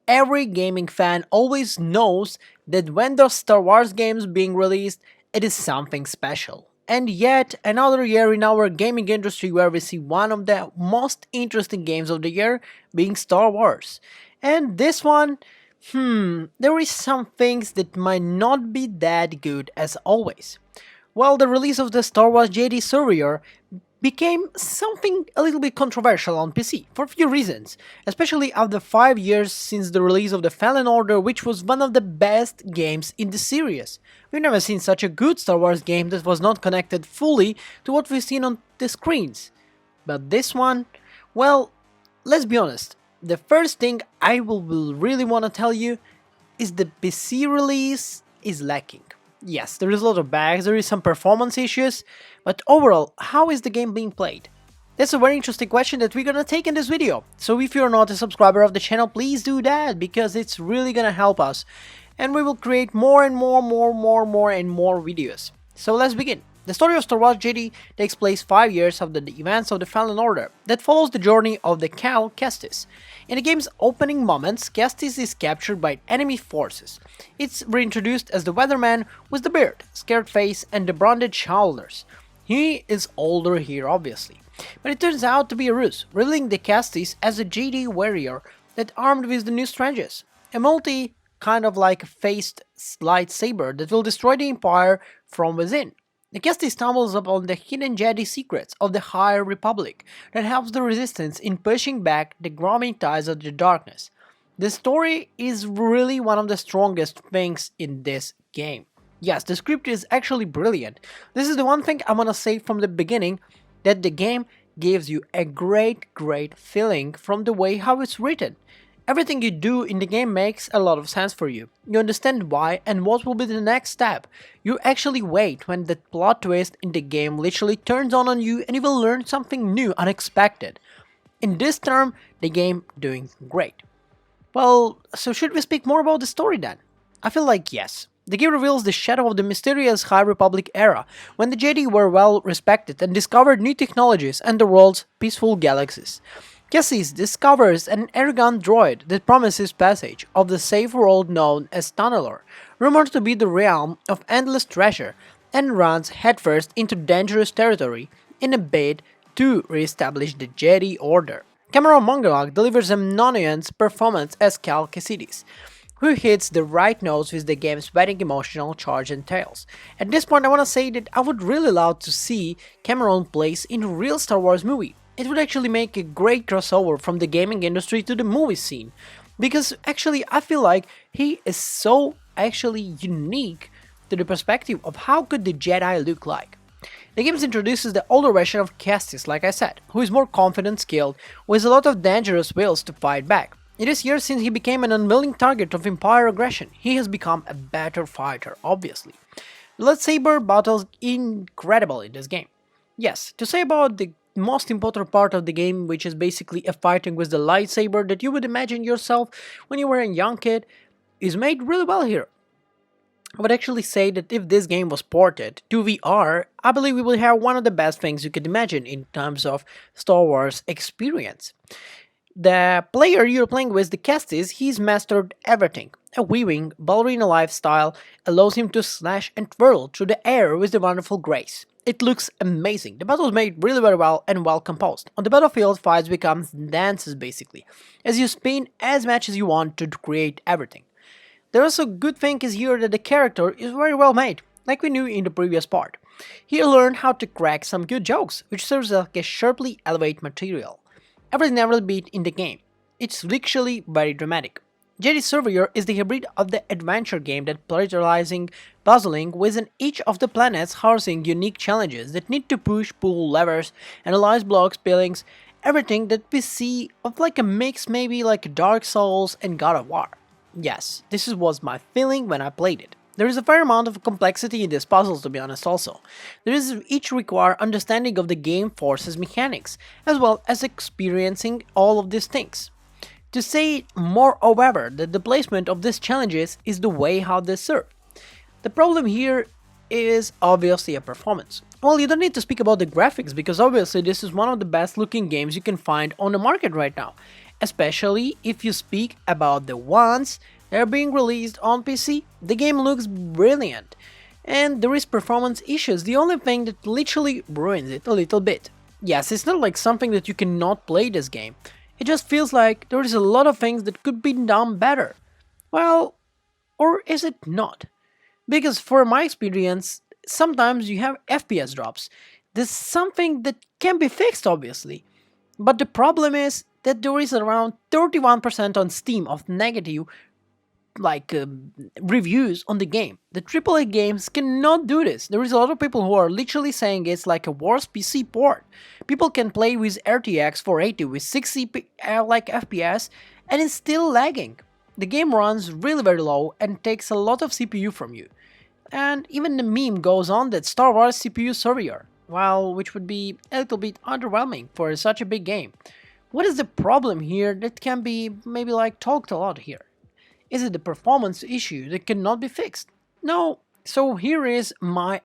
every gaming fan always knows that when the Star Wars games being released, it is something special. And yet, another year in our gaming industry where we see one of the most interesting games of the year being Star Wars. And this one, there is some things that might not be that good as always. Well, the release of the Star Wars Jedi server became something a little bit controversial on PC for a few reasons, especially after 5 years since the release of the Fallen Order, which was one of the best games in the series. We've never seen such a good Star Wars game that was not connected fully to what we've seen on the screens. But this one, well, let's be honest, the first thing I will really want to tell you is the PC release is lacking. Yes, there is a lot of bugs, there is some performance issues, but overall, how is the game being played? That's a very interesting question that we're gonna take in this video. So if you're not a subscriber of the channel, please do that, because it's really gonna help us. And we will create more and more videos. So let's begin. The story of Star Wars Jedi takes place 5 years after the events of the Fallen Order, that follows the journey of the Cal Kestis. In the game's opening moments, Kestis is captured by enemy forces. It's reintroduced as the weatherman with the beard, scared face and the branded shoulders. He is older here obviously, but it turns out to be a ruse, revealing the Kestis as a Jedi warrior that armed with the new strangers, a multi kind of like faced lightsaber that will destroy the Empire from within. The Kestis stumbles upon the hidden Jedi secrets of the High Republic that helps the Resistance in pushing back the growing tides of the darkness. The story is really one of the strongest things in this game. Yes, the script is actually brilliant. This is the one thing I want to say from the beginning, that the game gives you a great feeling from the way how it's written. Everything you do in the game makes a lot of sense for you. You understand why and what will be the next step. You actually wait when the plot twist in the game literally turns on you and you will learn something new, unexpected. In this term, the game doing great. Well, so should we speak more about the story then? I feel like yes. The game reveals the shadow of the mysterious High Republic era, when the Jedi were well respected and discovered new technologies and the world's peaceful galaxies. Kestis discovers an arrogant droid that promises passage of the safe world known as Tunnelor, rumored to be the realm of endless treasure, and runs headfirst into dangerous territory in a bid to re-establish the Jedi Order. Cameron Mongalog delivers a non-nuanced performance as Cal Kestis, who hits the right notes with the game's wedding emotional charge and tales. At this point I wanna say that I would really love to see Cameron plays in a real Star Wars movie. It would actually make a great crossover from the gaming industry to the movie scene, because actually I feel like he is so actually unique to the perspective of how could the Jedi look like. The game introduces the older version of Kestis, like I said, who is more confident, skilled, with a lot of dangerous wills to fight back. It is years since he became an unwilling target of Empire aggression. He has become a better fighter, obviously. The lightsaber battles incredible in this game. Yes, to say about the most important part of the game, which is basically a fighting with the lightsaber that you would imagine yourself when you were a young kid, is made really well here. I would actually say that if this game was ported to VR, I believe we would have one of the best things you could imagine in terms of Star Wars experience. The player you're playing with, the Kestis, he's mastered everything. A weaving, ballerina lifestyle allows him to slash and twirl through the air with a wonderful grace. It looks amazing. The battles made really very well and well composed. On the battlefield, fights become dances basically, as you spin as much as you want to create everything. The also good thing is here that the character is very well made, like we knew in the previous part. He learned how to crack some good jokes, which serves like a sharply elevate material. Every never beat in the game. It's literally very dramatic. Jedi Surveyor is the hybrid of the adventure game that prioritizing puzzling within each of the planets, housing unique challenges that need to push, pull levers, analyze blocks, buildings, everything that we see of like a mix maybe like Dark Souls and God of War. Yes, this was my feeling when I played it. There is a fair amount of complexity in these puzzles, to be honest also. There is each require understanding of the game forces mechanics, as well as experiencing all of these things. To say more, however, that the placement of these challenges is the way how they serve. The problem here is obviously a performance. Well, you don't need to speak about the graphics, because obviously this is one of the best looking games you can find on the market right now. Especially if you speak about the ones that are being released on PC. The game looks brilliant, and there is performance issues, the only thing that literally ruins it a little bit. Yes, it's not like something that you cannot play this game. It just feels like there is a lot of things that could be done better. Well, or is it not? Because for my experience, sometimes you have FPS drops. This is something that can be fixed, obviously. But the problem is that there is around 31% on Steam of negative like reviews on the game. The AAA games cannot do this. There is a lot of people who are literally saying it's like a worse PC port. People can play with RTX 480 with 60 FPS and it's still lagging. The game runs really very low and takes a lot of CPU from you. And even the meme goes on that Star Wars CPU surveyor, well, which would be a little bit underwhelming for such a big game. What is the problem here that can be maybe like talked a lot here? Is it the performance issue that cannot be fixed? No. So here is my